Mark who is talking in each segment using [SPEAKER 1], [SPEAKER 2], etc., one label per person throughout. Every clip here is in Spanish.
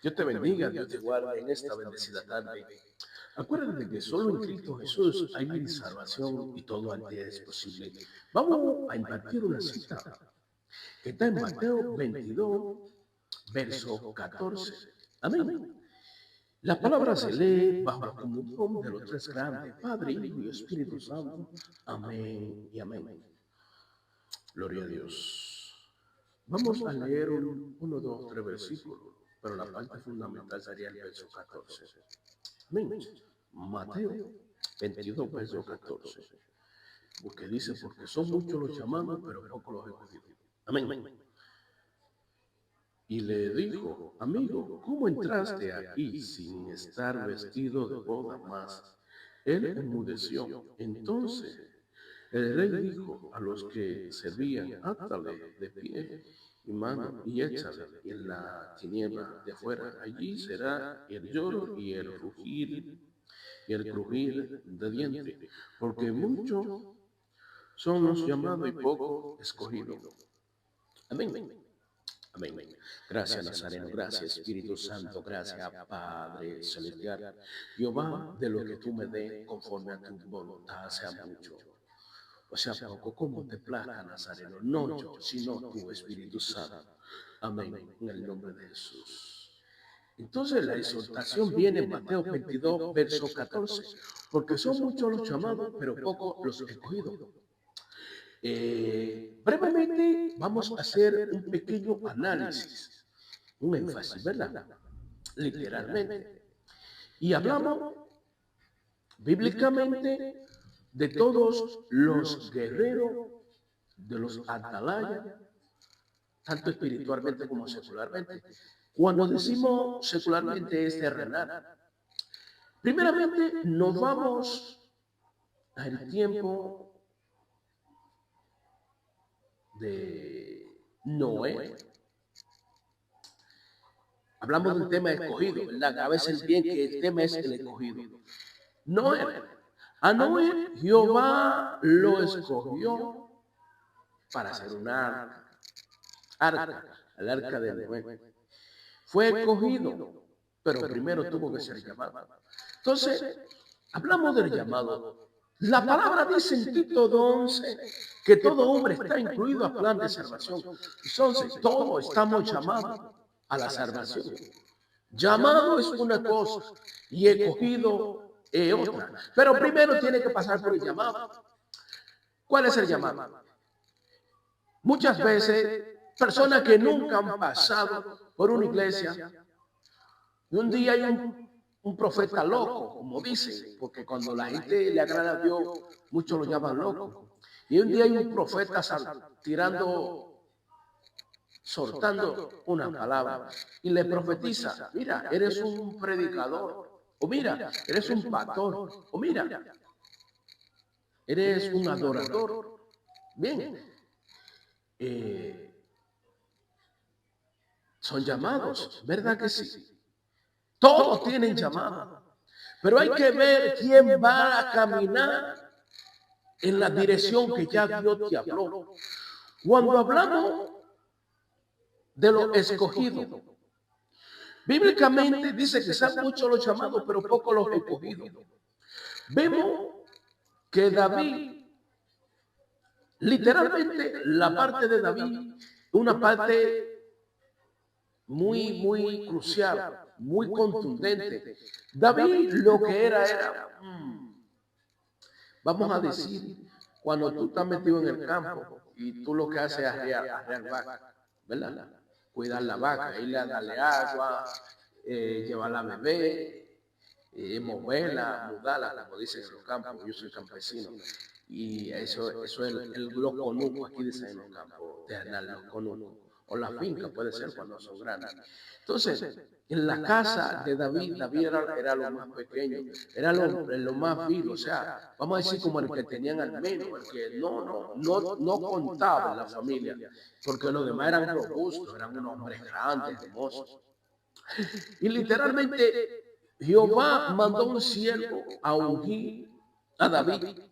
[SPEAKER 1] Dios te bendiga, Dios te guarde en esta bendecida tarde. Acuérdate que solo en Cristo Jesús hay vida y salvación y todo al día es posible. Vamos a impartir una cita que está en Mateo 22, verso 14. Amén. La palabra se lee bajo la comunión de los tres grandes, Padre, Hijo y Espíritu Santo. Amén y amén. Gloria a Dios. Vamos a leer uno, dos, tres versículos, pero la parte fundamental sería el verso 14. Amén. Mateo 22, verso 14. Porque dice, porque son muchos los llamados, pero pocos los escogidos. Amén. Y le dijo, amigo, ¿cómo entraste aquí sin estar vestido de boda más? Él enmudeció. Entonces el rey dijo a los que servían, átale de pie y mano y échale en la tiniebla de afuera. Allí será el lloro y el crujir de dientes, porque muchos son los llamados y pocos escogidos. Amén. Amén. Gracias, Nazareno. Gracias, Espíritu Santo. Gracias, Padre Celestial. Jehová, de lo que tú me des, conforme a tu voluntad, sea mucho. O sea, poco como te plazca, Nazareno. No yo, sino tu Espíritu Santo. Amén. En el nombre de Jesús. Entonces la exhortación viene en Mateo 22, verso 14. Porque son muchos los llamados, pero pocos los escogidos. Brevemente vamos a hacer un pequeño análisis, un énfasis, ¿verdad? Literalmente. Y hablamos bíblicamente de todos los guerreros, de los atalayas, tanto espiritualmente como secularmente. Cuando decimos secularmente es terrenal. Primeramente nos vamos al tiempo de Noé. Hablamos del tema escogido, ¿verdad? A veces bien que el tema es el escogido. Noé. A Noé Jehová lo escogió para hacer una arca, el arca de Noé. Fue escogido, pero primero tuvo que ser llamado. Entonces, hablamos del llamado. La palabra dice en Tito 11 que todo hombre está incluido a plan de salvación. Entonces, todos estamos llamados a la salvación. Llamado es una cosa y escogido es otra. Pero primero tiene que pasar por el llamado. ¿Cuál es el llamado? Muchas veces, personas que nunca han pasado por una iglesia, y un día hay un profeta loco, como dicen, porque cuando la gente le agrada a Dios, muchos lo llaman loco. Y un día hay un profeta soltando una palabra y le profetiza, mira, eres un predicador, o mira, eres un pastor, o mira, eres un adorador. Bien, son llamados, ¿verdad que sí? Todos tienen llamada, pero hay que ver quién va a caminar en la dirección que ya Dios te habló. Cuando hablamos de lo escogido, bíblicamente dice que son muchos los llamados, pero pocos los escogidos. Vemos que David, literalmente la parte de David, una parte muy crucial, muy contundente. David lo que era, vamos a decir, cuando tú estás metido en el campo y tú lo que haces es arrear vaca, ¿verdad? Cuidar la vaca, irle a darle agua, llevarla a beber, moverla, mudarla, como dicen en los campos. Yo soy campesino y eso es lo conuco, aquí dicen en los campos, terrenal, lo conuco. O la finca puede ser cuando son grandes. Entonces, en la casa de David, David era lo más pequeño, era lo más vil, o sea, vamos a decir como el que tenían al menos, el que no contaba en la familia, porque los demás eran robustos, eran unos hombres grandes, hermosos. Y literalmente Jehová mandó un siervo a ungir a David.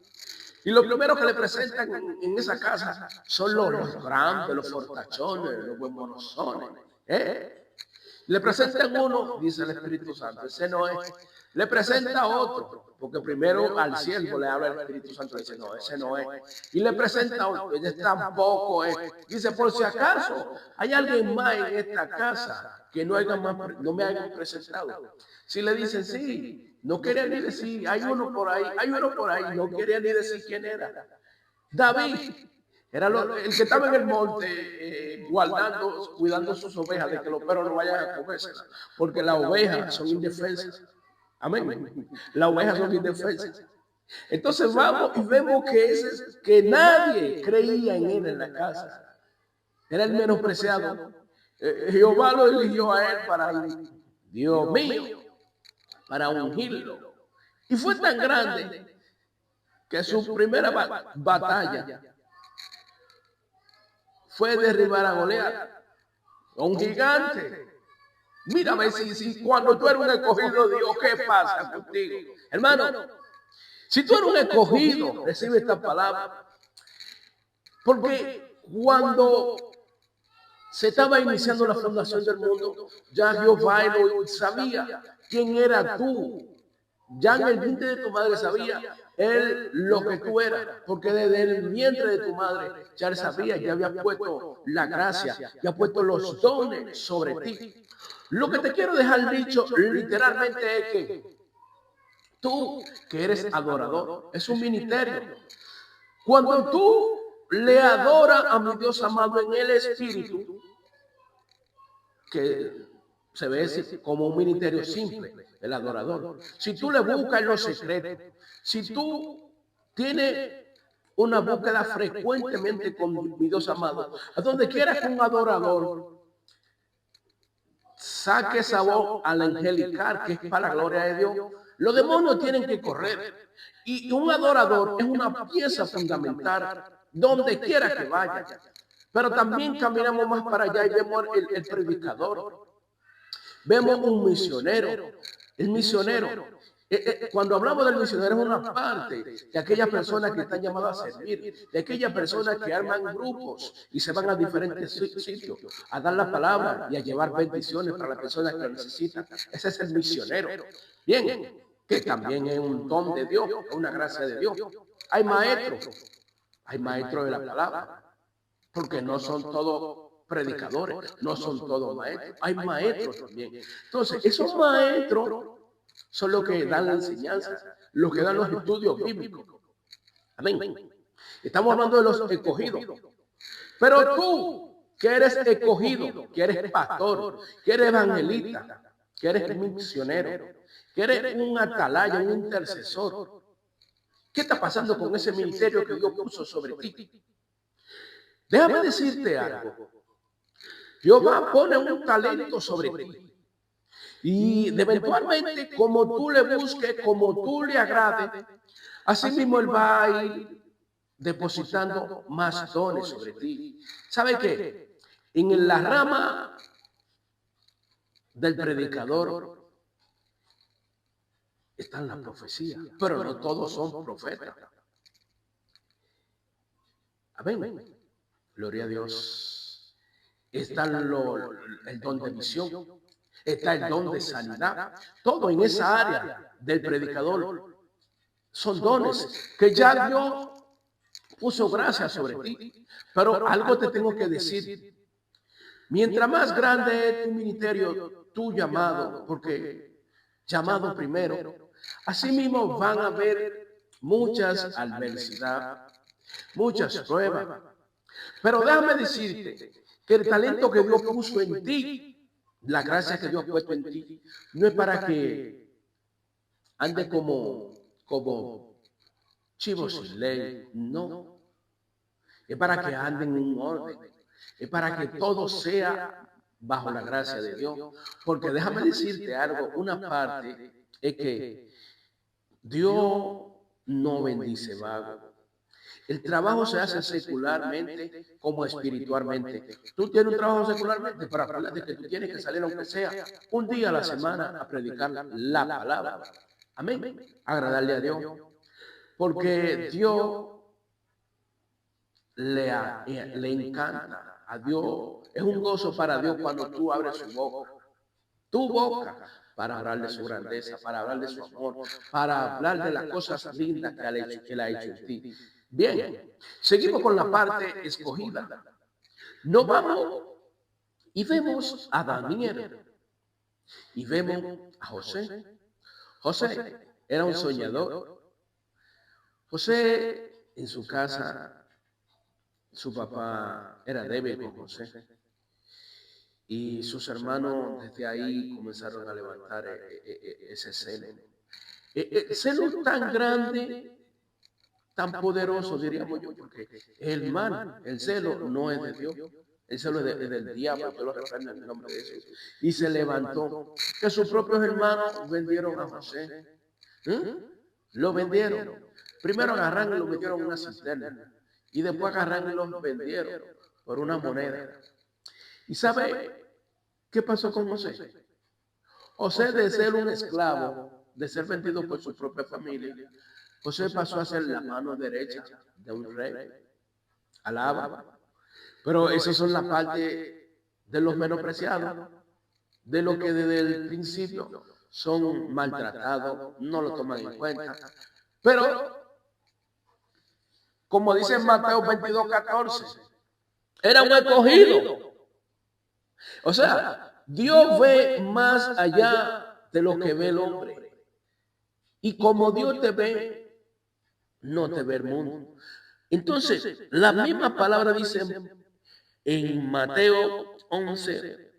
[SPEAKER 1] Y lo primero que le presentan en esa casa son los grandes, los fortachones, los buenmonosones. Le presentan uno, dice el Espíritu Santo, ese no es. Le presenta otro, porque primero al siervo le habla el Espíritu Santo, dice, no, ese no es. Y le presenta otro, ese tampoco es. Dice, por si acaso hay alguien más en esta casa que no me hayan presentado. Si le dicen, sí, no quería ni decir, hay uno por ahí, no quería ni decir quién era. David. Era el que estaba en el monte cuidando sus ovejas de que los perros no vayan a comérselas, porque las ovejas son indefensas. Amén. Las ovejas son indefensas. Entonces vamos y vemos que nadie creía en él en la casa. Era el menospreciado. Jehová lo eligió a él Dios mío, para ungirlo. Y fue tan grande que su primera batalla fue derribar a Goliat, un gigante. Mírame si cuando tú eres un escogido, Dios, ¿qué pasa contigo? Hermano, si tú eres un escogido, recibe esta palabra. Porque cuando se estaba iniciando la fundación del mundo, ya Jehová sabía quién era tú. Ya en el vientre de tu madre sabía él lo que tú eras, porque desde el vientre de tu madre ya él sabía, ya había puesto la gracia, ya ha puesto los dones sobre ti. Lo que te quiero dejar dicho literalmente es que tú, que eres adorador, es un ministerio. Cuando tú le adoras a mi Dios amado en el Espíritu, que se ve como un ministerio simple, el adorador. Si tú le buscas en los secretos, si tú tienes una búsqueda frecuentemente con mi Dios amado, a donde quiera que un adorador saque esa voz al angelical, que es para la gloria de Dios, los demonios tienen que correr. Y un adorador es una pieza fundamental donde quiera que vaya. Pero también caminamos más para allá y vemos el predicador. Vemos un misionero. El misionero, cuando hablamos del misionero, es una parte de aquellas personas que están llamadas a servir, de aquellas personas que arman grupos y se van a diferentes sitios a dar la palabra y a llevar bendiciones para las personas que lo necesitan. Ese es el misionero. Bien, que también es un don de Dios, una gracia de Dios. Hay maestros de la palabra, porque no son todos predicadores, no son todos maestros, hay maestros también. Entonces, esos maestros son los que dan la enseñanza, los que dan los estudios bíblicos. Amén. Estamos hablando de los escogidos. Pero tú, que eres escogido, que eres pastor, que eres evangelista, que eres misionero, que eres un atalaya, un intercesor, ¿qué está pasando con ese ministerio que Dios puso sobre ti? Déjame decirte algo. Jehová pone un talento sobre ti. Y eventualmente, como tú le busques, como tú le agrades, así mismo Él va a ir depositando más dones sobre ti. ¿Sabe qué? En la rama del predicador están las profecías, pero no todos son profetas. Amén. Gloria a Dios. Está el don de visión, está el don de sanidad. Todo en esa área del predicador son dones que ya Dios puso gracia sobre ti. Pero algo te tengo que decir. Mientras más grande es tu ministerio, tu llamado, porque llamado primero, así mismo van a haber muchas adversidades, muchas pruebas. Pero déjame decirte que el talento que Dios puso en ti, la gracia que Dios ha puesto en ti, no es para que ande como chivos sin ley, no. Es para que anden en un orden, es para que todo sea bajo la gracia de Dios. Porque déjame decirte algo, una parte es que Dios no bendice vago. El trabajo se hace secularmente como espiritualmente. Tú tienes un trabajo secularmente, pero acuérdate que tú tienes que salir, aunque sea un día a la semana, a predicar la palabra. Amén. Agradarle a Dios. Porque Dios le encanta. A Dios es un gozo para Dios cuando tú abres su boca. tu boca para hablar de su grandeza, para hablar de su amor, para hablar de las cosas lindas que Él ha hecho en ti. Bien, seguimos con la parte escogida. Nos vamos y vemos a Daniel y vemos a José. José era un soñador. José en su casa, su papá era débil con José. Y sus hermanos desde ahí comenzaron a levantar ese celo. Celo tan grande, tan poderoso, diríamos yo, porque el mal, el celo no es de Dios. El celo es del diablo, yo lo reprendo en el nombre de Jesús. Y se levantó, que sus propios hermanos vendieron a José. Lo vendieron. Primero agarraron y lo metieron en una cisterna. Y después agarraron y lo vendieron por una moneda. ¿Y sabe qué pasó con José? José, de ser un esclavo, de ser vendido por su propia familia, José pasó a ser la mano derecha de un rey. Alaba. Pero esas son las partes de los menospreciados, de los que desde el principio son maltratados, no lo toman en cuenta. Pero, como dice en Mateo 22:14, era un escogido. O sea, Dios ve más allá de lo que ve el hombre. Y como Dios te ve, no te ve el mundo. Entonces, la misma palabra dice en Mateo 11,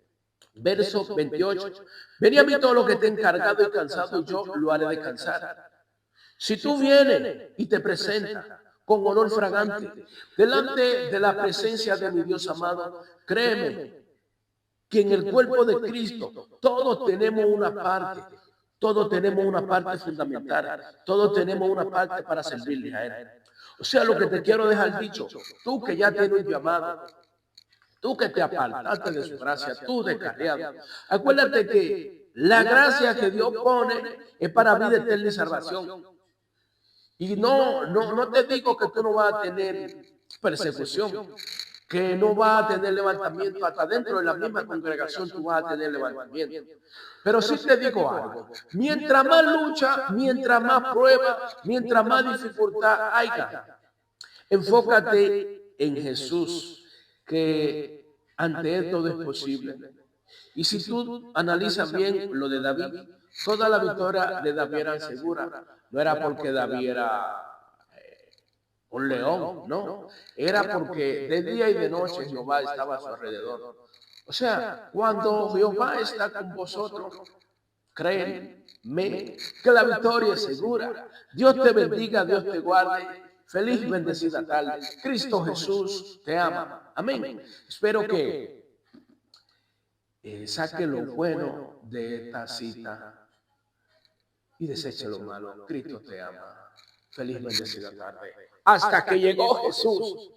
[SPEAKER 1] verso 28, ven a mí todo lo que esté encargado y cansado, y yo lo haré descansar. Si tú vienes y te presentas con olor fragante delante de la presencia de mi Dios amado, créeme que en el cuerpo de Cristo todos tenemos una parte, todos tenemos una parte fundamental, todos tenemos una parte para servirle a Él. O sea, lo que te quiero dejar dicho, tú que ya tienes un llamado, tú que te apartaste de su gracia, tú descarriado, acuérdate que la gracia que Dios pone es para vida eterna y salvación. Y no te digo que tú no vas a tener persecución, que no vas a tener levantamiento, hasta dentro de la misma congregación tú vas a tener levantamiento. Pero sí te digo algo, mientras más lucha, mientras más prueba, mientras más dificultad haya, enfócate en Jesús, que ante Él todo es posible. Y si tú analizas bien lo de David, toda la victoria de David era segura. No era porque David era un león, no. Era porque de día y de noche Jehová estaba a su alrededor. O sea, cuando Jehová está con vosotros, créeme que la victoria es segura. Dios te bendiga, Dios te guarde. Feliz, bendecida tarde. Cristo Jesús te ama. Amén. Espero que saque lo bueno de esta cita y deseche lo malo. Cristo te ama. Feliz, bendecida tarde. Hasta que llegó Jesús.